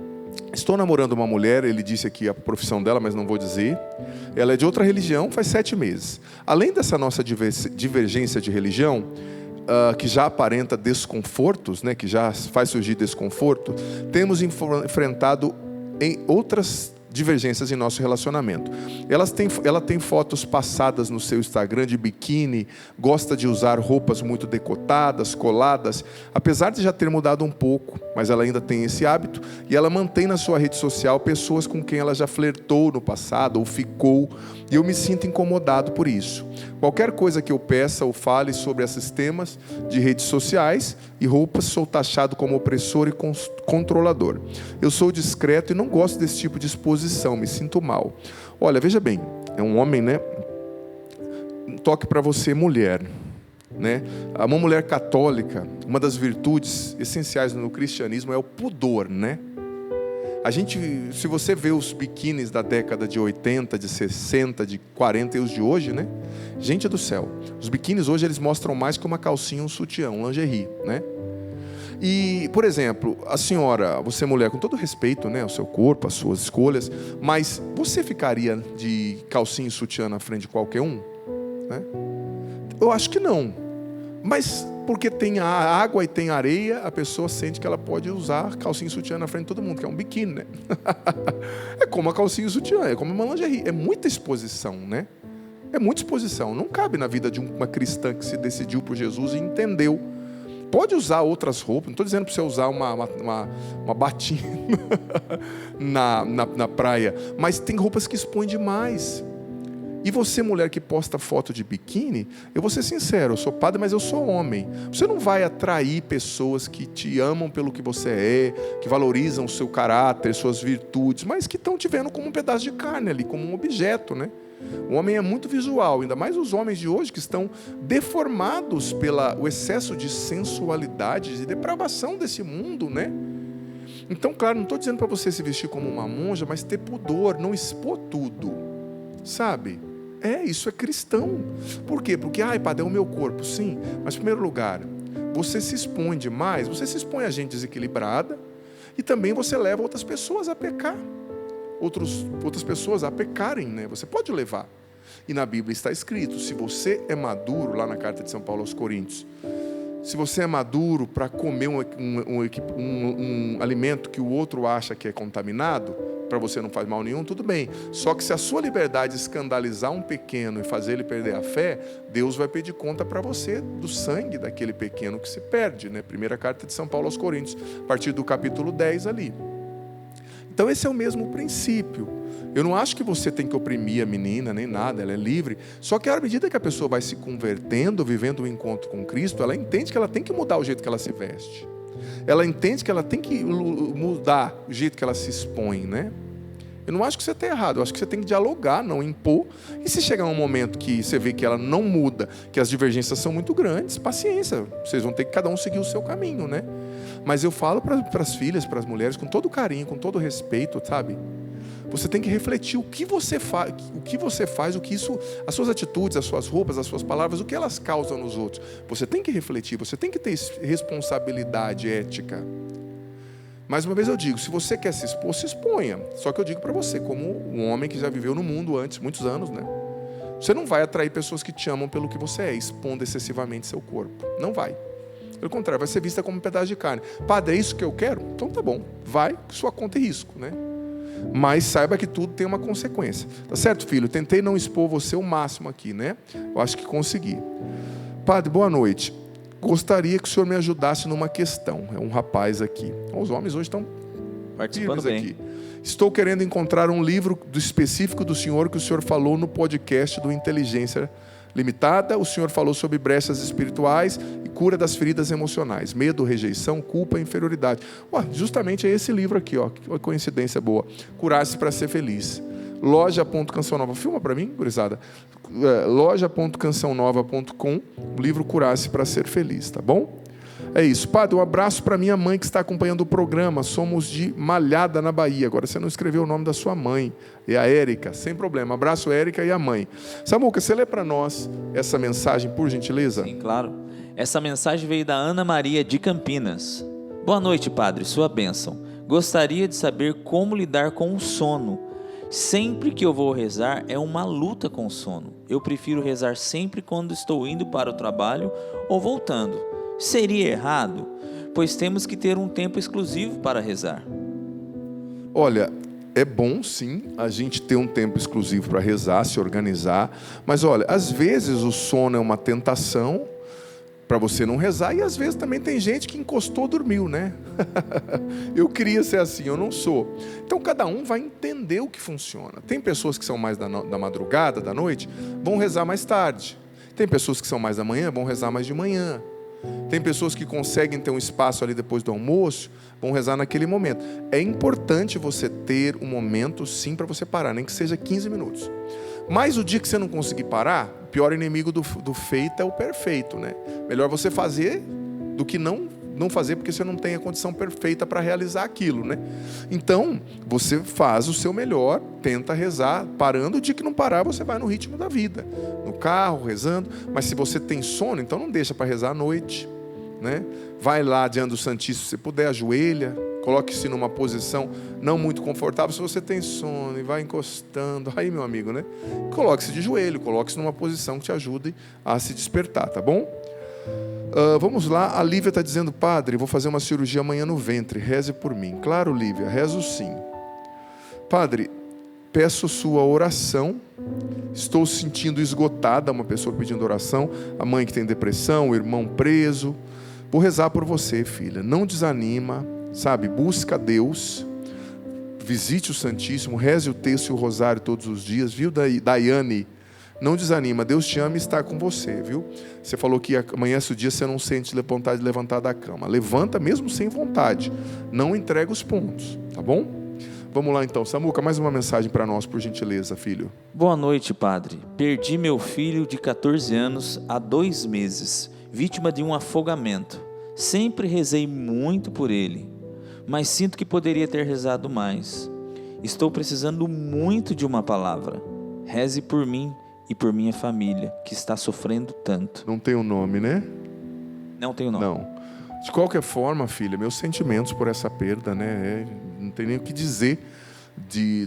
Estou namorando uma mulher, ele disse aqui a profissão dela, mas não vou dizer. Ela é de outra religião, faz 7 meses. Além dessa nossa divergência de religião, que já aparenta desconfortos, né, que já faz surgir desconforto, temos enfrentado em outras divergências em nosso relacionamento. Ela tem fotos passadas no seu Instagram de biquíni, gosta de usar roupas muito decotadas, coladas, apesar de já ter mudado um pouco, mas ela ainda tem esse hábito, e ela mantém na sua rede social pessoas com quem ela já flertou no passado ou ficou, e eu me sinto incomodado por isso. Qualquer coisa que eu peça ou fale sobre esses temas de redes sociais e roupas, sou taxado como opressor e controlador. Eu sou discreto e não gosto desse tipo de exposição, me sinto mal. Olha, veja bem, é um homem, né? Um toque para você, mulher, né? Uma mulher católica, uma das virtudes essenciais no cristianismo é o pudor, né? Se você vê os biquínis da década de 80, de 60, de 40 e os de hoje, né? Gente do céu, os biquínis hoje eles mostram mais que uma calcinha, um sutiã, um lingerie, né? E, por exemplo, a senhora, você mulher, com todo respeito, né, ao seu corpo, às suas escolhas, mas você ficaria de calcinha e sutiã na frente de qualquer um? Né? Eu acho que não. Mas porque tem a água e tem areia, a pessoa sente que ela pode usar calcinha e sutiã na frente de todo mundo, que é um biquíni, né? É como a calcinha e sutiã, é como uma lingerie, é muita exposição, né? É muita exposição. Não cabe na vida de uma cristã que se decidiu por Jesus e entendeu. Pode usar outras roupas, não estou dizendo para você usar uma batina na praia, mas tem roupas que expõem demais. E você, mulher que posta foto de biquíni, eu vou ser sincero, eu sou padre, mas eu sou homem. Você não vai atrair pessoas que te amam pelo que você é, que valorizam o seu caráter, suas virtudes, mas que estão te vendo como um pedaço de carne ali, como um objeto, né? O homem é muito visual, ainda mais os homens de hoje que estão deformados pelo excesso de sensualidade, de depravação desse mundo, né? Então, claro, não estou dizendo para você se vestir como uma monja, mas ter pudor, não expor tudo, sabe? Isso é cristão. Por quê? Porque, padre, é o meu corpo, sim, mas em primeiro lugar, você se expõe demais, você se expõe a gente desequilibrada e também você leva outras pessoas a pecar. Outras pessoas a pecarem, né? Você pode levar. E na Bíblia está escrito, se você é maduro, lá na carta de São Paulo aos Coríntios, se você é maduro para comer um alimento que o outro acha que é contaminado, para você não faz mal nenhum, tudo bem. Só que se a sua liberdade escandalizar um pequeno e fazer ele perder a fé, Deus vai pedir conta para você do sangue daquele pequeno que se perde, né? Primeira carta de São Paulo aos Coríntios, a partir do capítulo 10 ali. Então esse é o mesmo princípio. Eu não acho que você tem que oprimir a menina, nem nada, ela é livre. Só que à medida que a pessoa vai se convertendo, vivendo um encontro com Cristo, ela entende que ela tem que mudar o jeito que ela se veste. Ela entende que ela tem que mudar o jeito que ela se expõe, né? Eu não acho que você está errado, eu acho que você tem que dialogar, não impor. E se chegar um momento que você vê que ela não muda, que as divergências são muito grandes, paciência, vocês vão ter que cada um seguir o seu caminho, né? Mas eu falo para as filhas, para as mulheres, com todo carinho, com todo respeito, sabe? Você tem que refletir o que você faz, as suas atitudes, as suas roupas, as suas palavras, o que elas causam nos outros. Você tem que refletir, você tem que ter responsabilidade ética. Mais uma vez eu digo, se você quer se expor, se exponha. Só que eu digo para você, como um homem que já viveu no mundo antes, muitos anos, né? Você não vai atrair pessoas que te amam pelo que você é, expondo excessivamente seu corpo. Não vai. Pelo contrário, vai ser vista como um pedaço de carne. Padre, é isso que eu quero? Então tá bom, vai, sua conta e risco, né? Mas saiba que tudo tem uma consequência. Tá certo, filho? Tentei não expor você o máximo aqui, né? Eu acho que consegui. Padre, boa noite. Gostaria que o senhor me ajudasse numa questão. É um rapaz aqui. Os homens hoje estão participando bem aqui. Estou querendo encontrar um livro específico do senhor que o senhor falou no podcast do Inteligência Limitada. O senhor falou sobre brechas espirituais e cura das feridas emocionais. Medo, rejeição, culpa, inferioridade. Justamente é esse livro aqui, ó. Que coincidência boa. Curar-se para ser feliz. Loja.cançãonova. Filma para mim, gurizada. Loja.cançãonova.com. O livro Curar-se para ser feliz, tá bom? É isso. Padre, um abraço para minha mãe que está acompanhando o programa. Somos de Malhada, na Bahia. Agora você não escreveu o nome da sua mãe. É a Érica, sem problema. Abraço, Érica, e a mãe. Samuca, você lê para nós essa mensagem, por gentileza? Sim, claro. Essa mensagem veio da Ana Maria de Campinas. Boa noite, padre, sua bênção. Gostaria de saber como lidar com o sono. Sempre que eu vou rezar é uma luta com o sono. Eu prefiro rezar sempre quando estou indo para o trabalho ou voltando. Seria errado? Pois temos que ter um tempo exclusivo para rezar. Olha, é bom sim a gente ter um tempo exclusivo para rezar, se organizar. Mas olha, às vezes o sono é uma tentação para você não rezar. E às vezes também tem gente que encostou, dormiu, né? Eu queria ser assim, eu não sou. Então cada um vai entender o que funciona. Tem pessoas que são mais da madrugada, da noite, vão rezar mais tarde. Tem pessoas que são mais da manhã, vão rezar mais de manhã. Tem pessoas que conseguem ter um espaço ali depois do almoço, vão rezar naquele momento. É importante você ter um momento sim para você parar, nem que seja 15 minutos. Mas o dia que você não conseguir parar, o pior inimigo do feito é o perfeito, né? Melhor você fazer do que não fazer, porque você não tem a condição perfeita para realizar aquilo, né? Então, você faz o seu melhor, tenta rezar, parando. O dia que não parar, você vai no ritmo da vida, no carro, rezando. Mas se você tem sono, então não deixa para rezar à noite, né? Vai lá diante do Santíssimo, se puder, ajoelha, coloque-se numa posição não muito confortável. Se você tem sono e vai encostando, aí, meu amigo, né? Coloque-se de joelho, coloque-se numa posição que te ajude a se despertar, tá bom? Vamos lá, a Lívia está dizendo: padre, vou fazer uma cirurgia amanhã no ventre, reze por mim. Claro, Lívia, rezo sim. Padre, peço sua oração. Estou sentindo esgotada, uma pessoa pedindo oração, a mãe que tem depressão, o irmão preso. Vou rezar por você, filha. Não desanima, sabe? Busca Deus. Visite o Santíssimo, reze o texto e o rosário todos os dias, viu, Daiane? Não desanima, Deus te ama e está com você, viu? Você falou que amanhece o dia, você não sente vontade de levantar da cama. Levanta mesmo sem vontade, não entrega os pontos, tá bom? Vamos lá então, Samuca, mais uma mensagem para nós, por gentileza, filho. Boa noite, padre. Perdi meu filho de 14 anos há 2 meses, vítima de um afogamento. Sempre rezei muito por ele, mas sinto que poderia ter rezado mais. Estou precisando muito de uma palavra. Reze por mim e por minha família, que está sofrendo tanto. Não tem um nome, né? Não tem o nome. Não. De qualquer forma, filha, meus sentimentos por essa perda, né? Não tem nem o que dizer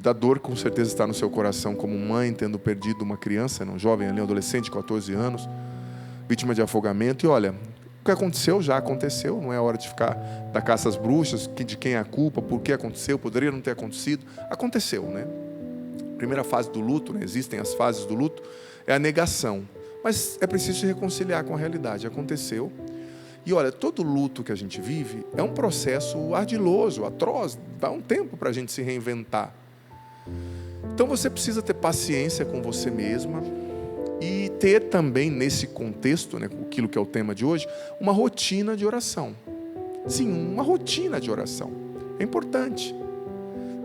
da dor que com certeza está no seu coração, como mãe, tendo perdido uma criança, um jovem ali, um adolescente de 14 anos, vítima de afogamento. E olha, o que aconteceu já aconteceu, não é hora de ficar da caça às bruxas, de quem é a culpa, por que aconteceu, poderia não ter acontecido. Aconteceu, né? Primeira fase do luto, né? Existem as fases do luto, é a negação. Mas é preciso se reconciliar com a realidade. Aconteceu. E olha, todo luto que a gente vive é um processo ardiloso, atroz, dá um tempo para a gente se reinventar. Então você precisa ter paciência com você mesma e ter também nesse contexto, né, aquilo que é o tema de hoje, uma rotina de oração. Sim, uma rotina de oração. É importante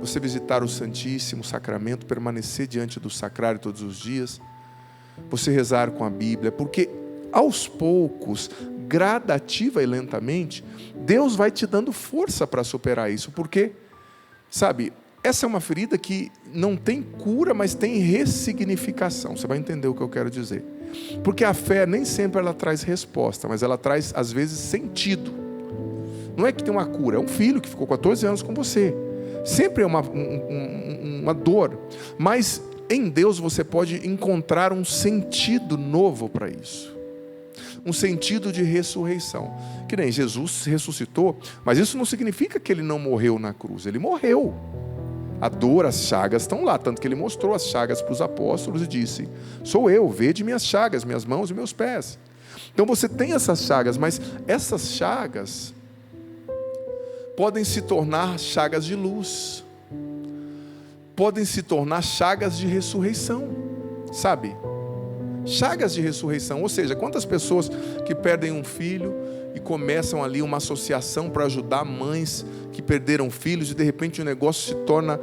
você visitar o Santíssimo Sacramento, permanecer diante do sacrário todos os dias, você rezar com a Bíblia, porque aos poucos, gradativa e lentamente, Deus vai te dando força para superar isso, porque, sabe, essa é uma ferida que não tem cura, mas tem ressignificação. Você vai entender o que eu quero dizer. Porque a fé nem sempre ela traz resposta, mas ela traz, às vezes, sentido. Não é que tem uma cura, é um filho que ficou 14 anos com você. Sempre é uma dor, mas em Deus você pode encontrar um sentido novo para isso. Um sentido de ressurreição. Que nem Jesus ressuscitou, mas isso não significa que ele não morreu na cruz. Ele morreu. A dor, as chagas estão lá, tanto que ele mostrou as chagas para os apóstolos e disse: sou eu, vede minhas chagas, minhas mãos e meus pés. Então você tem essas chagas, mas essas chagas podem se tornar chagas de luz, podem se tornar chagas de ressurreição, sabe? Chagas de ressurreição, ou seja, quantas pessoas que perdem um filho e começam ali uma associação para ajudar mães que perderam filhos e de repente o negócio se torna,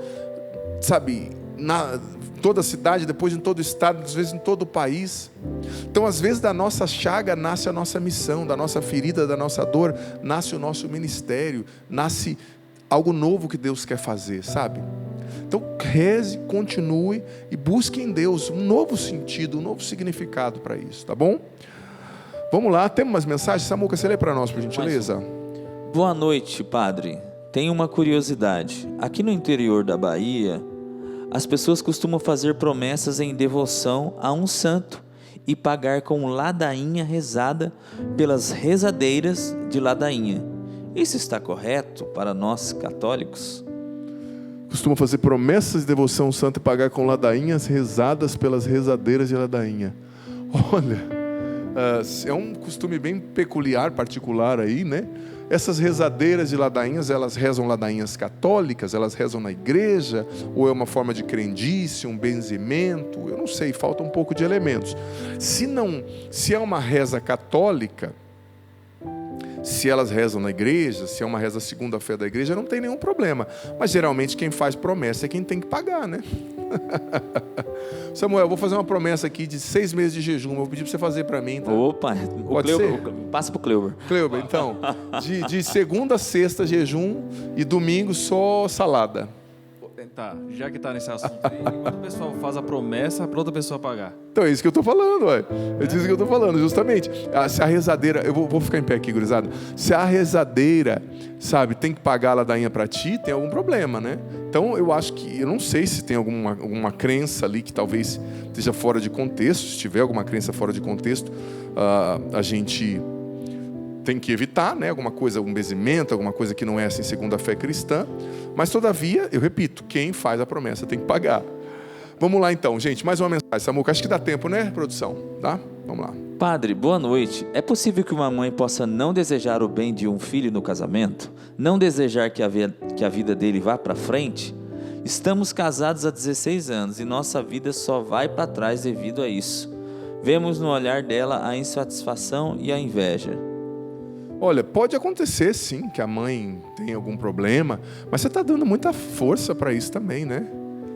sabe, na toda a cidade, depois em todo o estado, às vezes em todo o país. Então às vezes da nossa chaga nasce a nossa missão, da nossa ferida, da nossa dor, nasce o nosso ministério, nasce algo novo que Deus quer fazer, sabe? Então reze, continue e busque em Deus um novo sentido, um novo significado para isso, tá bom? Vamos lá, temos umas mensagens? Samuca, você lê para nós, por gentileza? Boa noite, padre. Tenho uma curiosidade. Aqui no interior da Bahia, as pessoas costumam fazer promessas em devoção a um santo e pagar com ladainha rezada pelas rezadeiras de ladainha. Isso está correto para nós católicos? Costumam fazer promessas de devoção ao santo e pagar com ladainhas rezadas pelas rezadeiras de ladainha. Olha, é um costume bem peculiar, particular aí, né? Essas rezadeiras de ladainhas, elas rezam ladainhas católicas, elas rezam na igreja, ou é uma forma de crendice, um benzimento, eu não sei, falta um pouco de elementos. Se é uma reza católica, se elas rezam na igreja, se é uma reza segunda-fé da igreja, não tem nenhum problema. Mas geralmente quem faz promessa é quem tem que pagar, né? Samuel, eu vou fazer uma promessa aqui de 6 meses de jejum. Eu vou pedir para você fazer para mim, tá? Opa, pode ser? Passa para o Cleuber. Cleuber, então, de segunda a sexta jejum e domingo só salada. Vou tentar, já que está nesse assunto aí, enquanto o pessoal faz a promessa para outra pessoa pagar. Então é isso que eu estou falando, ué. É disso que eu estou falando, justamente. Se a rezadeira, eu vou ficar em pé aqui, gurizada. Se a rezadeira, sabe, tem que pagar a ladainha para ti, tem algum problema, né? Então eu acho que, eu não sei se tem alguma crença ali que talvez esteja fora de contexto. Se tiver alguma crença fora de contexto, a gente tem que evitar, né? Alguma coisa, algum benzimento, alguma coisa que não é assim segundo a fé cristã. Mas todavia, eu repito, quem faz a promessa tem que pagar. Vamos lá então, gente, mais uma mensagem, Samuca. Acho que dá tempo, né, produção? Tá? Vamos lá. Padre, boa noite. É possível que uma mãe possa não desejar o bem de um filho no casamento? Não desejar que a vida dele vá para frente? Estamos casados há 16 anos e nossa vida só vai para trás devido a isso. Vemos no olhar dela a insatisfação e a inveja. Olha, pode acontecer sim que a mãe tenha algum problema, mas você está dando muita força para isso também, né?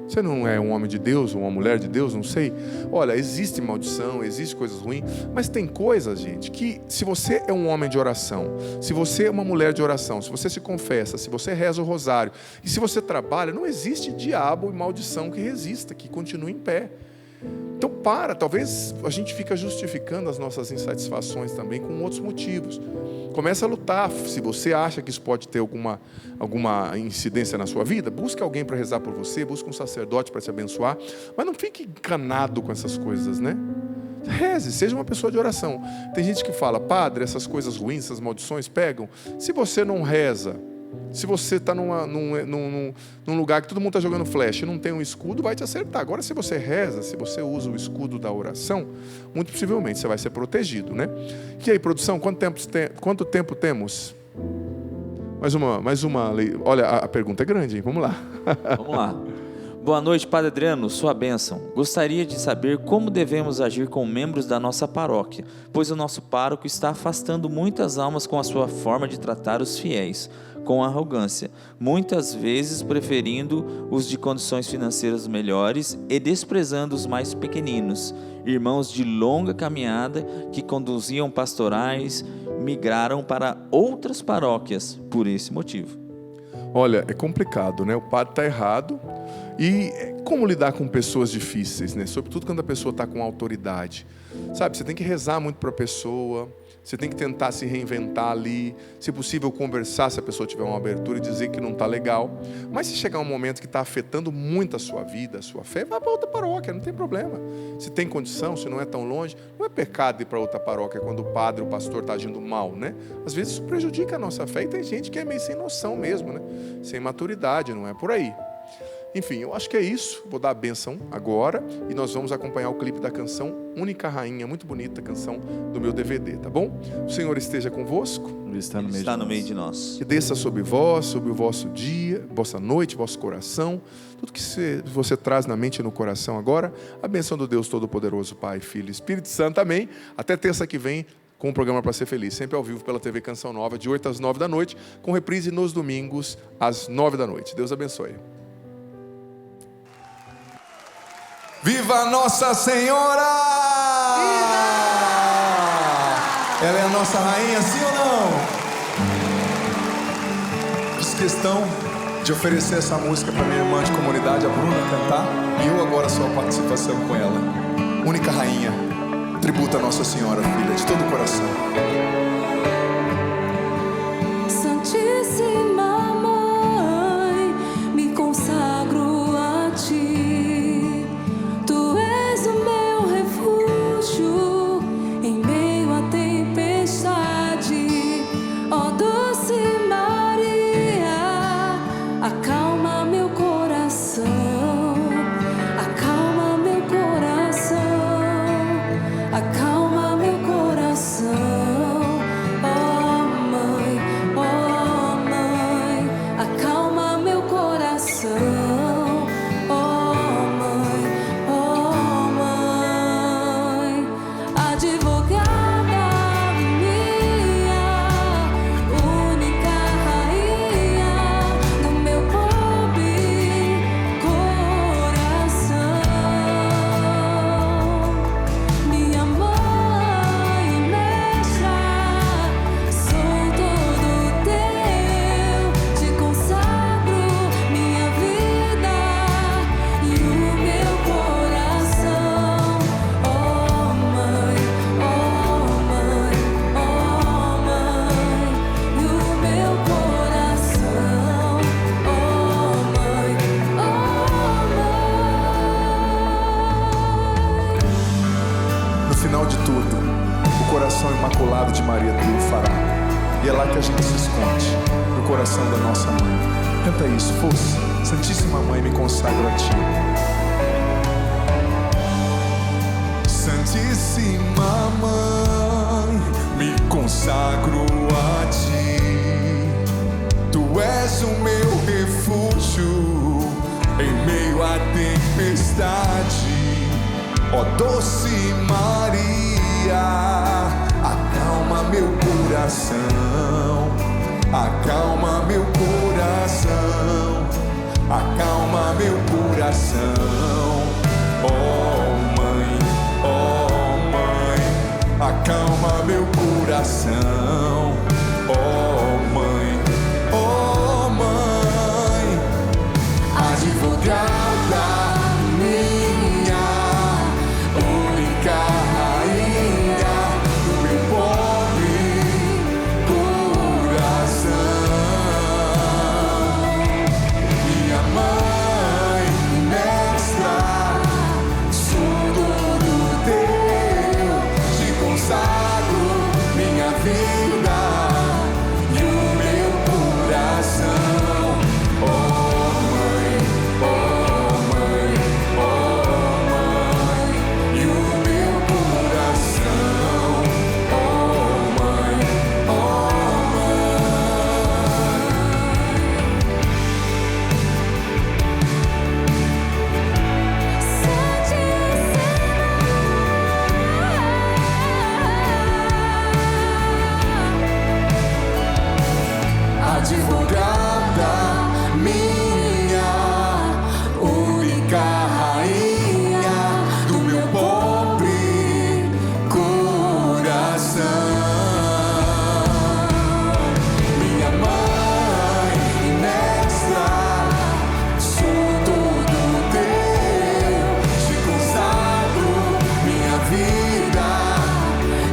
Você não é um homem de Deus, uma mulher de Deus, não sei. Olha, existe maldição, existe coisas ruins, mas tem coisas, gente, que se você é um homem de oração, se você é uma mulher de oração, se você se confessa, se você reza o rosário, e se você trabalha, não existe diabo e maldição que resista, que continue em pé. Então talvez a gente fica justificando as nossas insatisfações também com outros motivos. Começa a lutar. Se você acha que isso pode ter alguma incidência na sua vida, busque alguém para rezar por você, busque um sacerdote para te abençoar, mas não fique encanado com essas coisas, né? Reze, seja uma pessoa de oração. Tem gente que fala, padre, essas coisas ruins, essas maldições pegam. Se você não reza, se você está num lugar que todo mundo está jogando flecha e não tem um escudo, vai te acertar. Agora, se você reza, se você usa o escudo da oração, muito possivelmente você vai ser protegido, né? E aí, produção, quanto tempo temos? Mais uma. Olha, a pergunta é grande, hein? Vamos lá. Vamos lá. Boa noite, Padre Adriano, sua bênção. Gostaria de saber como devemos agir com membros da nossa paróquia, pois o nosso pároco está afastando muitas almas com a sua forma de tratar os fiéis, com arrogância, muitas vezes preferindo os de condições financeiras melhores e desprezando os mais pequeninos. Irmãos de longa caminhada que conduziam pastorais migraram para outras paróquias por esse motivo. Olha, é complicado, né? O padre está errado. E como lidar com pessoas difíceis, né? Sobretudo quando a pessoa está com autoridade. Sabe, você tem que rezar muito para a pessoa, você tem que tentar se reinventar ali, se possível conversar se a pessoa tiver uma abertura e dizer que não está legal. Mas se chegar um momento que está afetando muito a sua vida, a sua fé, vai para outra paróquia, não tem problema. Se tem condição, se não é tão longe, não é pecado ir para outra paróquia quando o padre, o pastor está agindo mal, né? Às vezes isso prejudica a nossa fé e tem gente que é meio sem noção mesmo, né? Sem maturidade, não é por aí. Enfim, eu acho que é isso. Vou dar a bênção agora e nós vamos acompanhar o clipe da canção Única Rainha, muito bonita canção do meu DVD, tá bom? O Senhor esteja convosco. Ele está no meio de nós. Que desça sobre vós, sobre o vosso dia, vossa noite, vosso coração, tudo que você traz na mente e no coração agora, a bênção do Deus Todo-Poderoso, Pai, Filho e Espírito Santo, amém. Até terça que vem com o programa Para Ser Feliz, sempre ao vivo pela TV Canção Nova, de 8 às 9 da noite, com reprise nos domingos às 9 da noite. Deus abençoe. Viva Nossa Senhora! Viva! Ela é a nossa rainha, sim ou não? Fiz questão de oferecer essa música para minha irmã de comunidade, a Bruna, cantar, e eu agora sou a participação com ela. Única Rainha, tributa a Nossa Senhora, filha, de todo o coração. Santíssima Mãe, me consagro a Ti. De Maria triunfará, e é lá que a gente se esconde, no coração da nossa mãe. Canta isso, força. Santíssima Mãe, me consagro a Ti. Santíssima Mãe, me consagro a ti. Tu és o meu refúgio em meio à tempestade. Ó doce Maria, acalma meu coração, acalma meu coração, acalma meu coração. Oh mãe, acalma meu coração. Oh mãe, advogada minha, única rainha do meu pobre coração. Minha mãe mestra, sou todo teu, te consagro minha vida e o meu coração. Oh mãe, e o meu coração. Oh mãe, advogada minha, única rainha do meu pobre coração. Minha mãe mestra, sou todo teu, te consagro minha vida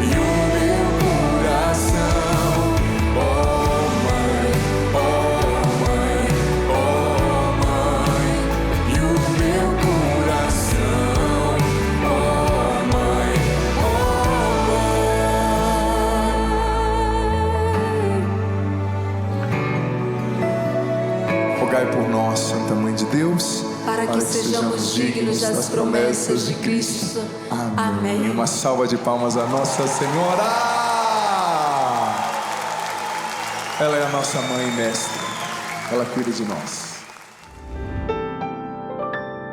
e o meu coração. Oh mãe, e o meu coração. Oh mãe, rogai por nós, Santa Mãe de Deus, para que sejamos dignos das promessas de Cristo. Amém. Uma salva de palmas a Nossa Senhora. Ela é a nossa mãe mestra. Ela cuida de nós.